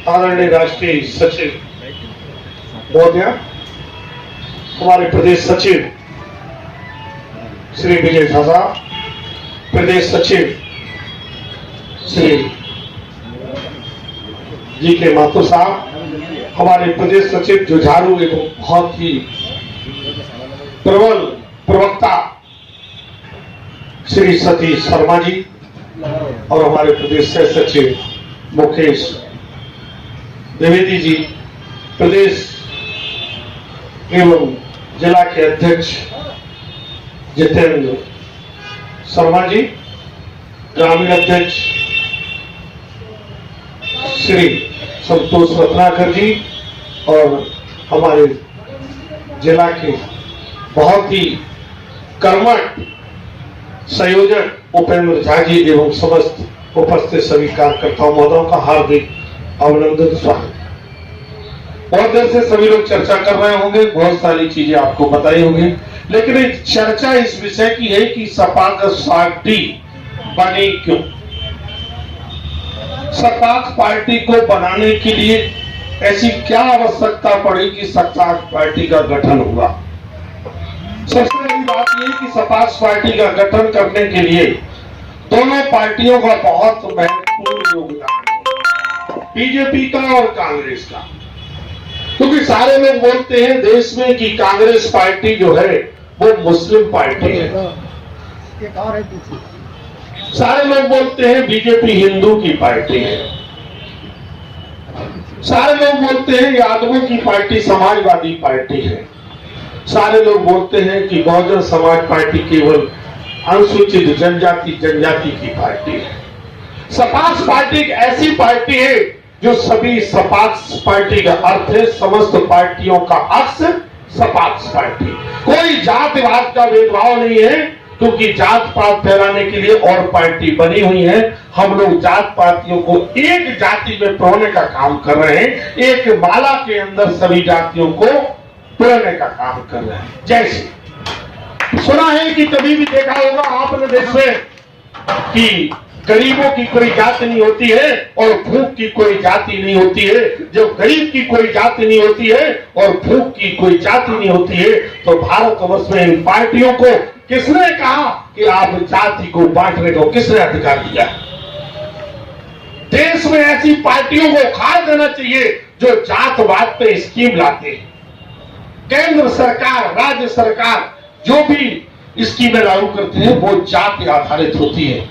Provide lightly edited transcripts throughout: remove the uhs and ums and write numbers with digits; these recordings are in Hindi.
आदरणीय राष्ट्रीय सचिव महोदय, हमारे प्रदेश सचिव श्री विजय झा साहब, प्रदेश सचिव श्री जी के माथुर साहब, हमारे प्रदेश सचिव जुझारू एवं बहुत ही प्रबल प्रवक्ता श्री सतीश शर्मा जी और हमारे प्रदेश सह सचिव मुकेश द्विवेदी जी, प्रदेश एवं जिला के अध्यक्ष जितेंद्र शर्मा जी, ग्रामीण अध्यक्ष श्री संतोष रत्नाकर जी और हमारे जिला के बहुत ही कर्मठ संयोजक उपेंद्र झा जी एवं समस्त उपस्थित सभी कार्यकर्ताओं महोदयों का हार्दिक अभिनंदन, स्वागत। बहुत देर से सभी लोग चर्चा कर रहे होंगे, बहुत सारी चीजें आपको बताई होंगी, लेकिन एक चर्चा इस विषय की है कि सपा पार्टी बनी क्यों। सपा पार्टी को बनाने के लिए ऐसी क्या आवश्यकता पड़ी कि सपा पार्टी का गठन हुआ। सबसे बड़ी बात यह कि सपा पार्टी का गठन करने के लिए दोनों पार्टियों का बहुत महत्वपूर्ण योगदान है, बीजेपी का और कांग्रेस का। क्योंकि सारे लोग बोलते हैं देश में कि कांग्रेस पार्टी जो है वो मुस्लिम पार्टी है, सारे लोग बोलते हैं बीजेपी हिंदू की पार्टी है, सारे लोग बोलते हैं यादवों की पार्टी समाजवादी पार्टी है, सारे लोग बोलते हैं कि बहुजन समाज पार्टी केवल अनुसूचित जनजाति की पार्टी है। सपा पार्टी एक ऐसी पार्टी है जो सभी सपा पार्टी का अर्थ है समस्त पार्टियों का अक्स सपा पार्टी। कोई जातिवाद का भेदभाव नहीं है, क्योंकि जात पात फैलाने के लिए और पार्टी बनी हुई है। हम लोग जात पातियों को एक जाति में पिरोने का काम कर रहे हैं, एक माला के अंदर सभी जातियों को पिरोने का काम कर रहे हैं। जैसे सुना है कि कभी भी देखा होगा आपने देश में कि गरीबों की कोई जाति नहीं होती है और भूख की कोई जाति नहीं होती है। जब गरीब की कोई जाति नहीं होती है और भूख की कोई जाति नहीं होती है, तो भारतवर्ष में इन पार्टियों को किसने कहा कि आप जाति को बांटने को किसने अधिकार दिया। देश में ऐसी पार्टियों को उखाड़ देना चाहिए जो जातवाद पे स्कीम लाते हैं। केंद्र सरकार, राज्य सरकार जो भी स्कीमें लागू करते हैं वो जाति आधारित होती है।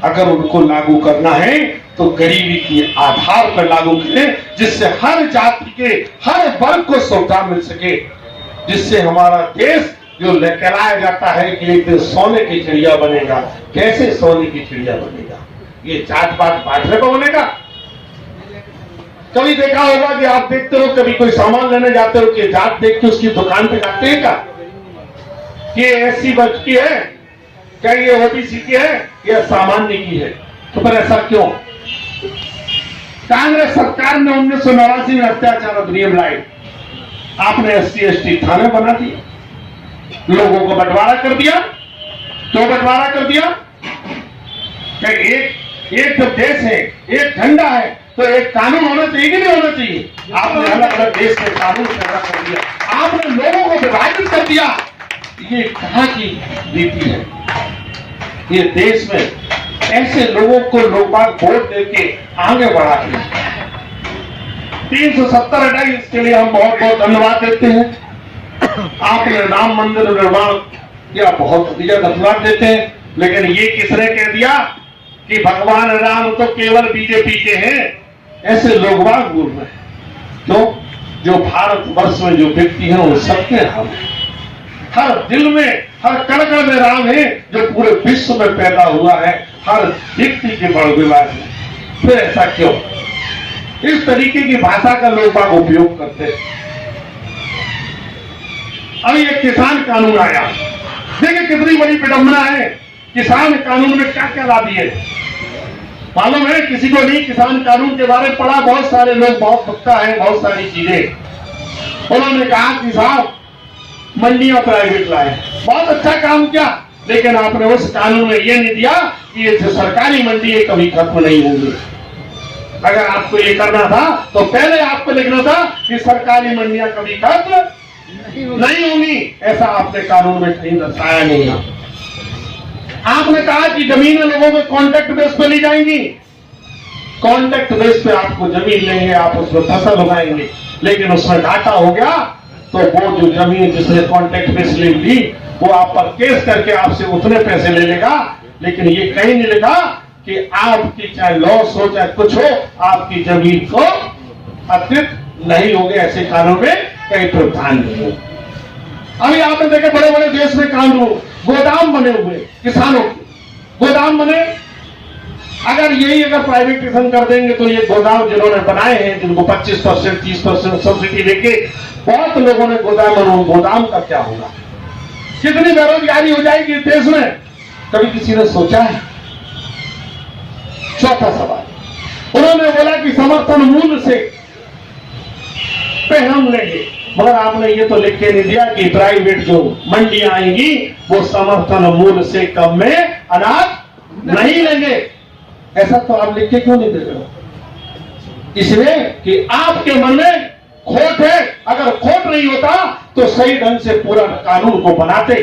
अगर उनको लागू करना है तो गरीबी के आधार पर लागू करें, जिससे हर जाति के हर वर्ग को सुविधा मिल सके, जिससे हमारा देश जो कहलाया जाता है कि एक दिन सोने की चिड़िया बनेगा। कैसे सोने की चिड़िया बनेगा? ये जात पात बांटने को बनेगा। कभी देखा होगा कि आप देखते हो, कभी कोई सामान लेने जाते हो कि जात देख के उसकी दुकान पे जाते हैं क्या? ये एससी वर्ग की है क्या, ये ओबीसी की है या सामान्य की है? तो फिर ऐसा क्यों? कांग्रेस सरकार ने 1989 में अत्याचार अधिनियम लाई, आपने एससी एसटी थाने बना दिए, लोगों को बंटवारा कर दिया। क्यों बंटवारा कर दिया? एक जब देश है, एक झंडा है, तो एक कानून होना चाहिए कि नहीं होना चाहिए? आपने अलग अलग देश के कानून पैदा कर दिया, आपने लोगों को विभाजित कर दिया। ये कहां की नीति है? ये देश में ऐसे लोगों को लोग बाग वोट देके आगे बढ़ा है। 370 हटाई, इसके लिए हम बहुत बहुत धन्यवाद देते हैं। आपने राम मंदिर निर्माण किया, बहुत धन्यवाद देते हैं। लेकिन ये किसने कह दिया कि भगवान राम तो केवल बीजेपी के हैं? ऐसे लोग बाग बोल रहे हैं। तो जो भारतवर्ष में जो व्यक्ति है वो सबके राम है, हर दिल में हर कण कण में राम है, जो पूरे विश्व में पैदा हुआ है, हर व्यक्ति के बड़विवाद में। फिर ऐसा क्यों? इस तरीके की भाषा का लोग बाग उपयोग करते हैं। अभी एक किसान कानून आया, देखिए कितनी बड़ी विडंबना है। किसान कानून में क्या क्या ला दिए मालूम है? किसी को नहीं। किसान कानून के बारे में पढ़ा, बहुत सारे लोग, बहुत पक्का है, बहुत सारी चीजें। उन्होंने कहा कि साहब मंडियां प्राइवेट लाए, बहुत अच्छा काम किया, लेकिन आपने उस कानून में यह नहीं दिया कि ये जो सरकारी मंडी है कभी खत्म नहीं होंगी। अगर आपको ये करना था तो पहले आपको लिखना था कि सरकारी मंडियां कभी खत्म नहीं होंगी, ऐसा आपने कानून में कहीं दर्शाया नहीं है। आपने कहा कि जमीनें लोगों के कॉन्ट्रैक्ट बेस पे ली जाएंगी, कॉन्ट्रैक्ट बेस पे आपको जमीन लेंगे, आप उसमें फसल उगाएंगे, लेकिन उसमें घाटा हो गया तो वो जो जमीन जिसने कॉन्ट्रैक्ट बेस ली वो आप पर केस करके आपसे उतने पैसे ले लेगा, लेकिन ये कहीं नहीं लिखा कि आपकी चाहे लॉस हो चाहे कुछ हो, आपकी जमीन को अतिरिक्त नहीं होगे, ऐसे कानून में कई प्रावधान नहीं है। अभी आपने देखे बड़े बड़े देश में कानून गोदाम बने हुए किसानों के गोदाम बने, अगर यही अगर प्राइवेटाइजेशन कर देंगे तो ये गोदाम जिन्होंने बनाए हैं जिनको 25% 30% सब्सिडी देके बहुत लोगों ने गोदाम बनाए, गोदाम का क्या होगा, कितनी बेरोजगारी हो जाएगी देश में, कभी किसी ने सोचा है? चौथा सवाल, उन्होंने बोला कि समर्थन मूल्य से पे हम लेंगे, मगर आपने ये तो लिख के नहीं दिया कि प्राइवेट जो मंडियां आएंगी वो समर्थन मूल्य से कम में अनाज नहीं लेंगे। ऐसा तो आप लिख के क्यों नहीं दे रहे हो? इसलिए कि आपके मन में खोट है, अगर खोट नहीं होता तो सही ढंग से पूरा कानून को बनाते।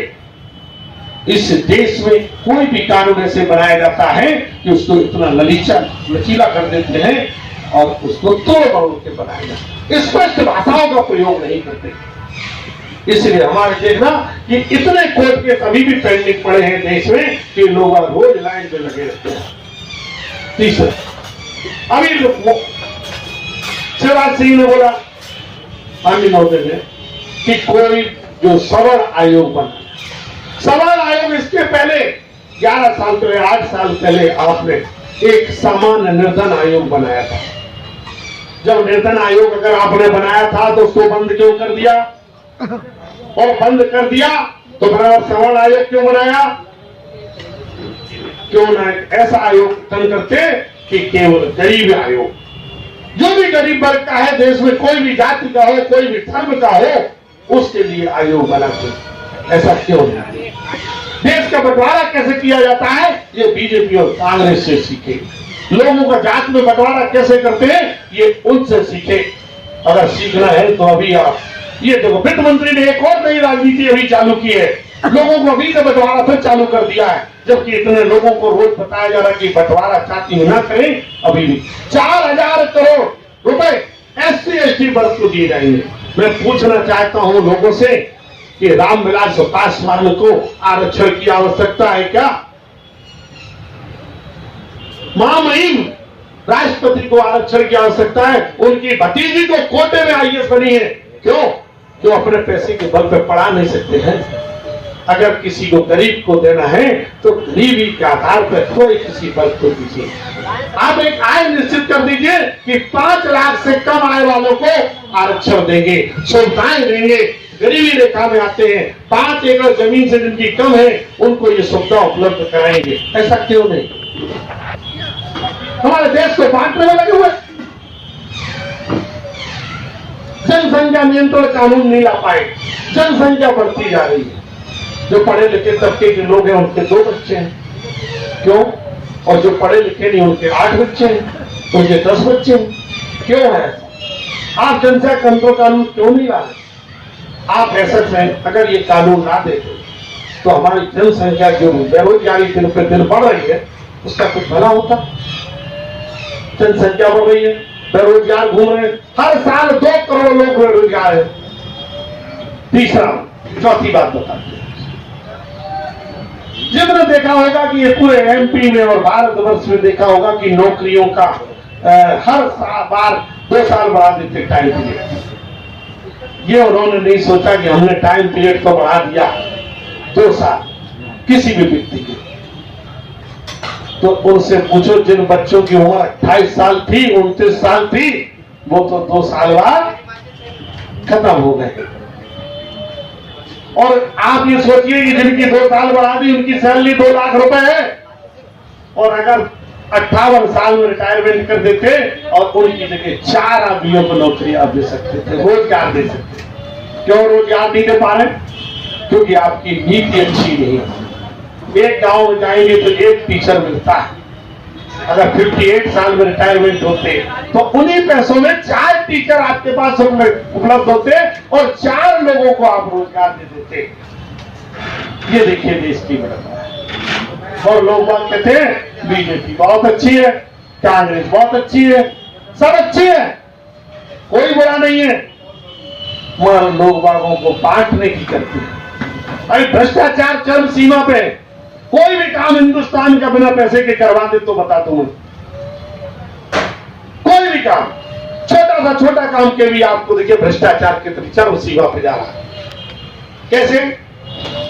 इस देश में कोई भी कानून ऐसे बनाया जाता है कि उसको इतना लचीला कर देते हैं और उसको तोड़ मरोड़ के बनाया जाता है, स्पष्ट भाषाओं का प्रयोग नहीं करते। इसलिए हमारे देखना कि इतने कोर्ट केस अभी भी पेंडिंग पड़े हैं देश में कि लोग रोज लाइन पे लगे रहते हैं। तीसरा, अभी शिवराज सिंह ने बोला माननीय महोदय ने कि कोई जो सवर्ण आयोग बना, सवर्ण आयोग इसके पहले 11 साल पहले 8 साल पहले आपने एक सामान्य निर्धन आयोग बनाया था। जब निर्धन आयोग अगर आपने बनाया था तो उसको बंद क्यों कर दिया? और बंद कर दिया तो बराबर सवर्ण आयोग क्यों बनाया? क्यों ना ऐसा आयोग गठन करते कि केवल गरीब आयोग, जो भी गरीब वर्ग का है देश में, कोई भी जाति का हो, कोई भी धर्म का हो, उसके लिए आयोग बनाते। ऐसा क्यों नहीं? देश का बंटवारा कैसे किया जाता है ये बीजेपी और कांग्रेस से सीखे। लोगों का जात में बंटवारा कैसे करते हैं ये उनसे सीखे। अगर सीखना है तो अभी आप ये देखो, वित्त मंत्री ने एक और नई राजनीति अभी चालू की है, लोगों को अभी से बंटवारा फिर चालू कर दिया है, जबकि इतने लोगों को रोज बताया जा रहा है कि बंटवारा चाहती न करें। अभी भी 4000 करोड़ रुपए SC/ST वर्ग को दिए जाएंगे। मैं पूछना चाहता हूं लोगों से कि रामविलास पासवान को आरक्षण की आवश्यकता है क्या? महामहिम राष्ट्रपति को आरक्षण की आवश्यकता है, उनकी भतीजी को कोटे में IAS बनी है, क्यों? जो अपने पैसे के बल पे पढ़ा नहीं सकते हैं। अगर किसी को गरीब को देना है तो गरीबी के आधार पर कोई किसी वर्ग को दीजिए। आप एक आय निश्चित कर दीजिए कि 5 लाख से कम आय वालों को आरक्षण देंगे, सुविधाएं देंगे। गरीबी रेखा में आते हैं, 5 एकड़ जमीन से जिनकी कम है उनको ये सुविधा उपलब्ध कराएंगे। ऐसा क्यों नहीं? हमारे देश को बांटने में लगे हुए। जनसंख्या नियंत्रण कानून नहीं ला पाए, जनसंख्या बढ़ती जा रही है। जो पढ़े लिखे तबके के लोग हैं उनके 2 बच्चे हैं, क्यों? और जो पढ़े लिखे नहीं उनके 8 बच्चे हैं, उनके 10 बच्चे हैं, क्यों है? आप जनसंख्या कंट्रोल कानून क्यों नहीं ला रहे? आप ऐसा चाहें अगर ये कानून ला देते तो हमारी जनसंख्या जो बेरोजगारी दिन पे दिन बढ़ रही है उसका कुछ भला होता। जनसंख्या बढ़ रही है, बेरोजगार घूम रहे हैं, हर साल 2 करोड़ लोग बेरोजगार है। तीसरा, चौथी बात बताते हैं, जिसने देखा होगा कि ये पूरे MP में और भारतवर्ष में देखा होगा कि नौकरियों का हर बार 2 साल बढ़ा देते टाइम पीरियड। ये उन्होंने नहीं सोचा कि हमने टाइम पीरियड को बढ़ा दिया 2 साल किसी भी व्यक्ति की। तो उनसे पूछो जिन बच्चों की उम्र 28 साल थी, 29 साल थी, वो तो 2 साल बाद खत्म हो गए। और आप ये सोचिए कि जिनकी 2 साल बढ़ा दी उनकी सैलरी 2 लाख रुपए है, और अगर 58 साल में रिटायरमेंट कर देते और उनकी जगह 4 आदमियों को नौकरी आप दे सकते थे, रोजगार दे सकते। क्यों रोजगार नहीं दे पा रहे? क्योंकि आपकी नीति अच्छी नहीं है। एक गांव में जाएंगे तो एक टीचर मिलता है, अगर 58 साल में रिटायरमेंट होते तो उन्हीं पैसों में 4 टीचर आपके पास उपलब्ध होते और 4 लोगों को आप रोजगार दे देते। ये देखिए देश की व्यवस्था। और लोग बात कहते हैं बीजेपी बहुत अच्छी है, कांग्रेस बहुत अच्छी है, सब अच्छी है, कोई बुरा नहीं है, मगर लोग बागों को बांटने की करती है। अरे भ्रष्टाचार चरम सीमा पे, कोई भी काम हिंदुस्तान का बिना पैसे के करवा दे तो बता दूं, कोई भी काम, छोटा सा छोटा काम के भी आपको देखिए भ्रष्टाचार के चरम सीमा पे जा रहा है। कैसे?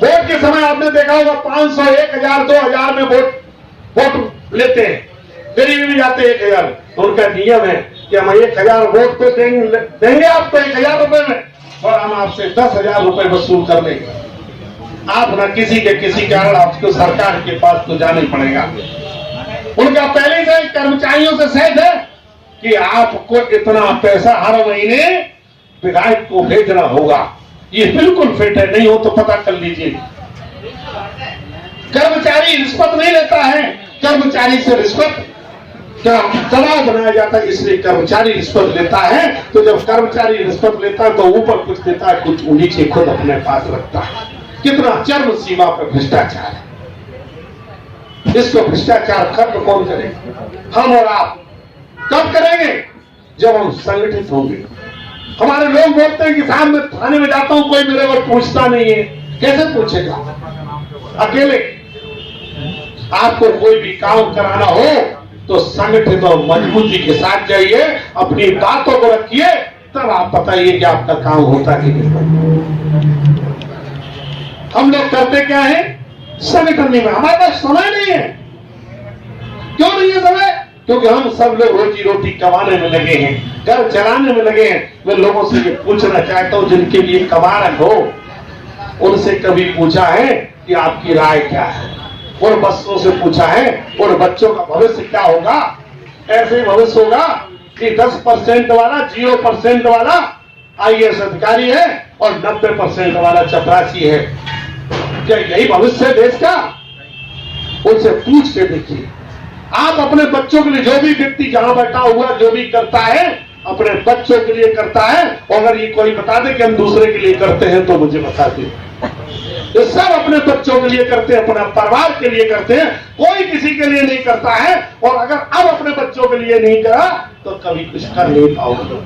वोट के समय आपने देखा होगा 500, 1000, 2000 में वोट लेते हैं, गरीबी भी जाते 1000। तो उनका नियम है कि हम 1000 वोट तो देंगे आपको 1000 रुपए में, और हम आपसे 10,000 रुपए वसूल कर लेंगे। आप ना किसी कारण आपको सरकार के पास तो जाना ही पड़ेगा। उनका पहले से कर्मचारियों से सेट है कि आपको इतना पैसा हर महीने विधायक को भेजना होगा। ये बिल्कुल फिट है, नहीं हो तो पता कर लीजिए। कर्मचारी रिश्वत नहीं लेता है, कर्मचारी से रिश्वत का दबाव बनाया जाता है, इसलिए कर्मचारी रिश्वत लेता है। तो जब कर्मचारी रिश्वत लेता है तो ऊपर कुछ देता है, कुछ नीचे खुद अपने पास रखता है। कितना चरम सीमा पर भ्रष्टाचार है। इसको भ्रष्टाचार खत्म कौन करेगा? हम और आप। कब करेंगे? जब हम संगठित होंगे। हमारे लोग बोलते हैं कि साहब मैं थाने में जाता हूं, कोई मेरे को पूछता नहीं है। कैसे पूछेगा? अकेले आपको कोई भी काम कराना हो तो संगठित और मजबूती के साथ जाइए, अपनी बातों को रखिए, तब आप बताइए कि आपका काम होता कि नहीं। हम लोग करते क्या है? संगठन में हमारे पास समय नहीं है। क्यों नहीं है समय? क्योंकि हम सब लोग रोजी रोटी कमाने में लगे हैं, घर चलाने में लगे हैं। मैं लोगों से ये पूछना चाहता हूं जिनके लिए कमा रहे हो, उनसे कभी पूछा है कि आपकी राय क्या है? उन बच्चों से पूछा है उन बच्चों का भविष्य क्या होगा? ऐसे भविष्य होगा कि 10% वाला 0% वाला IAS अधिकारी है और 90% वाला चपरासी है। क्या यही भविष्य है देश का? उनसे पूछ के देखिए। आप अपने बच्चों के लिए, जो भी व्यक्ति जहां बैठा हुआ जो भी करता है अपने बच्चों के लिए करता है। और अगर ये कोई बता दे कि हम दूसरे के लिए करते हैं तो मुझे बता दे। ये सब अपने बच्चों के लिए करते हैं, अपने परिवार के लिए करते हैं, कोई किसी के लिए नहीं करता है। और अगर अब अपने बच्चों के लिए नहीं करा तो कभी कुछ कर नहीं पाओगे।